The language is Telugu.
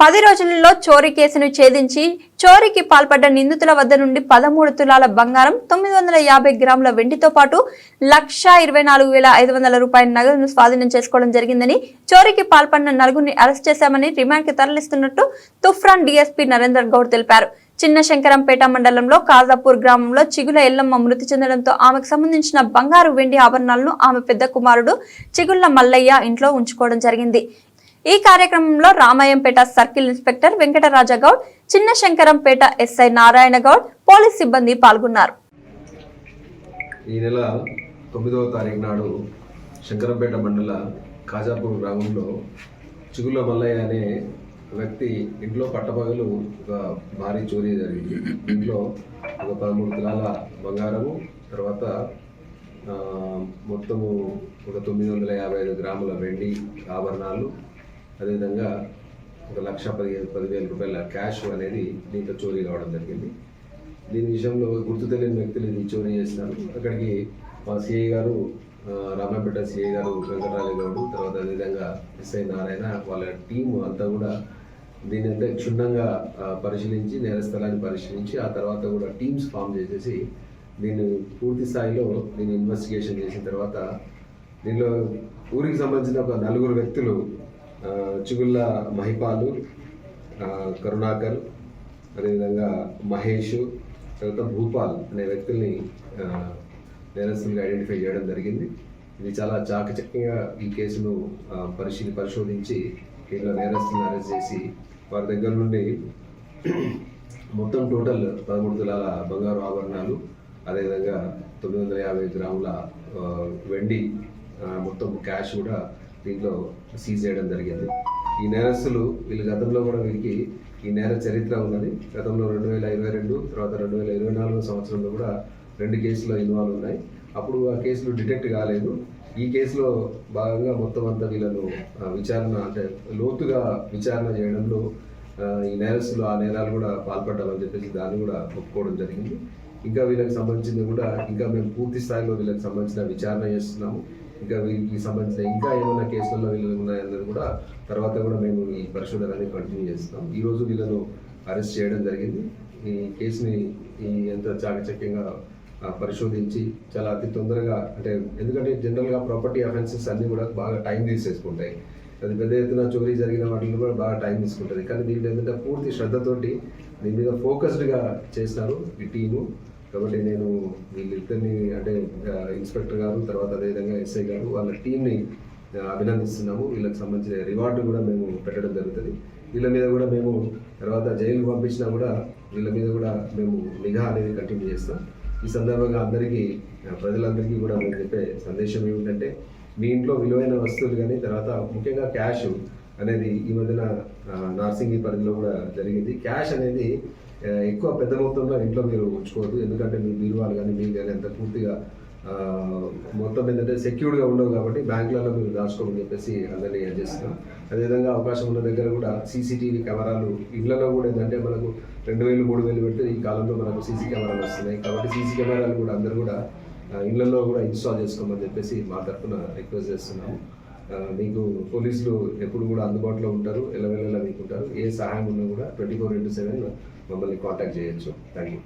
10 రోజులలో చోరీ కేసును ఛేదించి చోరీకి పాల్పడ్డ నిందితుల వద్ద నుండి 13 తులాల బంగారం, 950 గ్రాముల వెండితో పాటు 1,24,500 రూపాయల నగదును స్వాధీనం చేసుకోవడం జరిగిందని, చోరీకి పాల్పడిన నలుగురిని అరెస్ట్ చేశామని, రిమాండ్కి తరలిస్తున్నట్టు తుఫ్రాన్ డీఎస్పీ నరేందర్ గౌడ్ తెలిపారు. చిన్న శంకరంపేట మండలంలో కాజాపూర్ గ్రామంలో చిగుల ఎల్లమ్మ మృతి చెందడంతో ఆమెకు సంబంధించిన బంగారు, వెండి ఆభరణాలను ఆమె పెద్ద కుమారుడు చిగుళ్ల మల్లయ్య ఇంట్లో ఉంచుకోవడం జరిగింది. ఈ కార్యక్రమంలో రామాయంపేట సర్కిల్ ఇన్స్పెక్టర్ వెంకటరాజగౌడ్, చిన్న శంకరంపేట ఎస్ఐ నారాయణ గౌడ్, పోలీస్ సిబ్బంది పాల్గొన్నారు. ఈ నెల 9వ తారీఖు నాడు శంకరంపేట మండల కాజాపూర్ గ్రామంలో చిగుళ్ల మల్లయ్య అనే వ్యక్తి ఇంట్లో పట్టపగలు ఒక భారీ చోరీ జరిగింది. ఇంట్లో ఒక 13 తులాల బంగారము, తర్వాత మొత్తము ఒక 955 గ్రాముల వెండి ఆభరణాలు, అదేవిధంగా ఒక 1,10,000 రూపాయల క్యాష్ అనేది దీంట్లో చోరీ కావడం జరిగింది. దీని విషయంలో గుర్తు తెలియని వ్యక్తులు ఇది చోరీ చేసినారు. అక్కడికి మా సిఐ గారు, రామాపేట సిఐ గారు వెంకటరాజగౌడ్, తర్వాత అదేవిధంగా ఎస్ఐ నారాయణ, వాళ్ళ టీము అంతా కూడా దీని అంతా క్షుణ్ణంగా పరిశీలించి, నేరస్థలాన్ని పరిశీలించి, ఆ తర్వాత కూడా టీమ్స్ ఫామ్ చేసేసి దీన్ని పూర్తి స్థాయిలో దీన్ని ఇన్వెస్టిగేషన్ చేసిన తర్వాత దీనిలో ఊరికి సంబంధించిన ఒక 4 వ్యక్తులు, చిగుళ్ళ మహిపాలు, కరుణాకర్, అదేవిధంగా మహేష్, తర్వాత భూపాల్ అనే వ్యక్తుల్ని నేరస్తులుగా ఐడెంటిఫై చేయడం జరిగింది. ఇది చాలా చాకచక్యంగా ఈ కేసును పరిశోధించి దీంట్లో నేరస్తులను అరెస్ట్ చేసి వారి దగ్గర నుండి మొత్తం టోటల్ 13 తులాల బంగారు ఆభరణాలు, అదేవిధంగా 950 గ్రాముల వెండి, మొత్తం క్యాష్ కూడా దీంట్లో సీజ్ చేయడం జరిగింది. ఈ నేరస్తులు వీళ్ళు గతంలో కూడా వీరికి ఈ నేర చరిత్ర ఉన్నది. గతంలో 2022 తర్వాత 2024 సంవత్సరంలో కూడా 2 కేసుల్లో ఇన్వాల్వ్ ఉన్నాయి. అప్పుడు ఆ కేసులు డిటెక్ట్ కాలేదు. ఈ కేసులో భాగంగా మొత్తం అంతా వీళ్ళను విచారణ, అంటే లోతుగా విచారణ చేయడంలో ఈ నేరస్తులు ఆ నేరాలు కూడా పాల్పడ్డామని చెప్పేసి దాన్ని కూడా ఒప్పుకోవడం జరిగింది. ఇంకా వీళ్ళకి సంబంధించింది కూడా ఇంకా మేము పూర్తి స్థాయిలో వీళ్ళకి సంబంధించిన విచారణ చేస్తున్నాము. ఇంకా వీరికి సంబంధించిన ఇంకా ఏమైనా కేసులలో వీళ్ళు ఉన్నాయన్నది కూడా తర్వాత కూడా మేము ఈ పరిశోధన అనేది కంటిన్యూ చేస్తున్నాం. ఈరోజు వీళ్ళను అరెస్ట్ చేయడం జరిగింది. ఈ కేసుని ఎంత చాకచక్యంగా పరిశోధించి చాలా అతి తొందరగా, అంటే ఎందుకంటే జనరల్గా ప్రాపర్టీ అఫెన్సెస్ అన్నీ కూడా బాగా టైం తీసేసుకుంటాయి. అది పెద్ద ఎత్తున చోరీ జరిగిన వాటిని కూడా బాగా టైం తీసుకుంటుంది. కానీ దీంట్లో ఏంటంటే పూర్తి శ్రద్ధతోటి దీని మీద ఫోకస్డ్గా చేసినారు ఈ టీము. కాబట్టి నేను వీళ్ళిద్దరిని, అంటే ఇన్స్పెక్టర్ గారు, తర్వాత అదేవిధంగా ఎస్ఐ గారు, వాళ్ళ టీంని అభినందిస్తున్నాము. వీళ్ళకి సంబంధించిన రివార్డు కూడా మేము పెట్టడం జరుగుతుంది. వీళ్ళ మీద కూడా మేము తర్వాత జైలుకు పంపించినా కూడా వీళ్ళ మీద కూడా మేము నిఘా అనేది కంటిన్యూ చేస్తాం. ఈ సందర్భంగా అందరికీ, ప్రజలందరికీ కూడా మేము చెప్పే సందేశం ఏమిటంటే, మీ ఇంట్లో విలువైన వస్తువులు కానీ, తర్వాత ముఖ్యంగా క్యాష్ అనేది ఈ మధ్యన నార్సింగి పరిధిలో కూడా జరిగింది. క్యాష్ అనేది ఎక్కువ పెద్ద మొత్తంలో ఇంట్లో మీరు ఉంచుకోవద్దు. ఎందుకంటే మీ విలువలు కానీ మీరు కానీ అంత పూర్తిగా మొత్తం ఏంటంటే సెక్యూర్డ్గా ఉండవు. కాబట్టి బ్యాంకులలో మీరు దాచుకోమని చెప్పేసి అందరినీ చేస్తున్నాం. అదేవిధంగా అవకాశం ఉన్న దగ్గర కూడా సీసీటీవీ కెమెరాలు, ఇళ్లలో కూడా ఏంటంటే మనకు 2,000, 3,000 పెడితే ఈ కాలంలో మనకు సీసీ కెమెరాలు వస్తున్నాయి. కాబట్టి సీసీ కెమెరాలు కూడా అందరూ కూడా ఇళ్లలో కూడా ఇన్స్టాల్ చేసుకోమని చెప్పేసి మా తరఫున రిక్వెస్ట్ చేస్తున్నాము. మీకు పోలీసులు ఎప్పుడు కూడా అందుబాటులో ఉంటారు, ఎల్లవెల్లలా మీకు ఉంటారు. ఏ సహాయం ఉన్నా కూడా 24/7 మమ్మల్ని కాంటాక్ట్ చేయొచ్చు. Thank you.